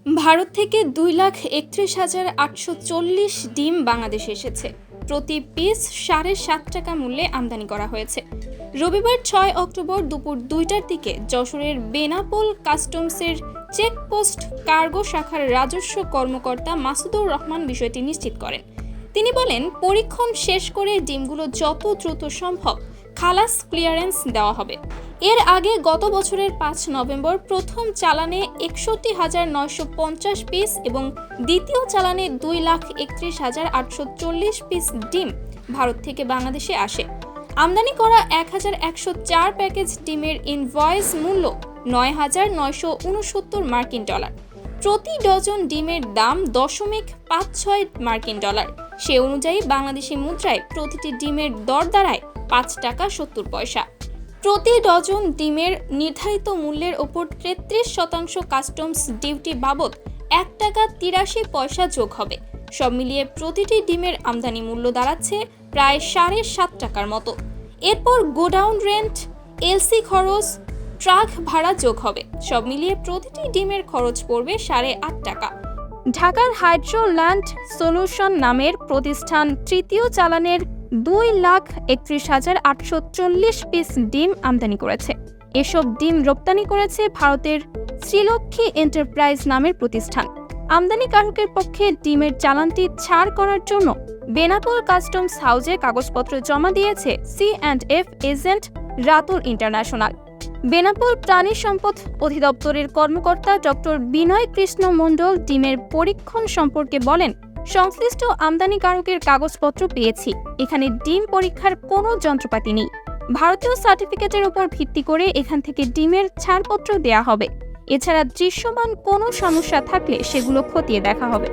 ভারত থেকে 2,31,840 ডিম বাংলাদেশে এসেছে। প্রতি পিস 7.5 টাকা মূল্যে আমদানি করা হয়েছে। রবিবার 6 অক্টোবর দুপুর 2টার দিকে যশোরের বেনাপোল কাস্টমসের চেকপোস্ট কার্গো শাখার রাজস্ব কর্মকর্তা মাসুদুর রহমান বিষয়টি নিশ্চিত করেন। তিনি বলেন, পরীক্ষণ শেষ করে ডিমগুলো যত দ্রুত সম্ভব খালাস ক্লিয়ারেন্স দেওয়া হবে। এর আগে গত বছরের 5 নভেম্বর প্রথম চালানে 61,950 পিস এবং দ্বিতীয় চালানে 2,31,840 পিস ডিম ভারত থেকে বাংলাদেশে আসে। আমদানি করা 1,104 প্যাকেজ ডিমের ইনভয়েস মূল্য $9,969 মার্কিন ডলার। প্রতি ডজন ডিমের দাম $0.56 মার্কিন ডলার। সে অনুযায়ী বাংলাদেশি মুদ্রায় প্রতিটি ডিমের দর দাঁড়ায় 5 টাকা 70 পয়সা। প্রতি ডজন ডিমের নির্ধারিত মূল্যের ওপর 33% কাস্টমস ডিউটি বাবদ 1 টাকা 83 পয়সা যোগ হবে। সব মিলিয়ে প্রতিটি ডিমের আমদানি মূল্য দাঁড়াচ্ছে প্রায় 7.5 টাকার মতো। এরপর গোডাউন রেন্ট, এলসি খরচ, ট্রাক ভাড়া যোগ হবে। সব মিলিয়ে প্রতিটি ডিমের খরচ পড়বে 8.5 টাকা। ঢাকার হাইড্রোল্যান্ড সলিউশন নামের প্রতিষ্ঠান তৃতীয় চালানের 2,31,840 পিস ডিম আমদানি করেছে। এসব ডিম রপ্তানি করেছে ভারতের শ্রীলক্ষ্মী এন্টারপ্রাইজ নামের প্রতিষ্ঠান। আমদানিকারকের পক্ষে ডিমের চালানটি ছাড় করার জন্য বেনাপোল কাস্টমস হাউজে কাগজপত্র জমা দিয়েছে C&F agent Ratul international. Benapole প্রাণী সম্পদ অধিদপ্তরের কর্মকর্তা ডক্টর বিনয় কৃষ্ণ মণ্ডল ডিমের পরীক্ষণ সম্পর্কে বলেন, সংশ্লিষ্ট আমদানিকারকের কাগজপত্র পেয়েছি। এখানে ডিম পরীক্ষার কোনো যন্ত্রপাতি নেই। ভারতীয় সার্টিফিকেটের উপর ভিত্তি করে এখান থেকে ডিমের ছাড়পত্র দেয়া হবে। এছাড়া দৃশ্যমান কোনো সমস্যা থাকলে সেগুলো খতিয়ে দেখা হবে।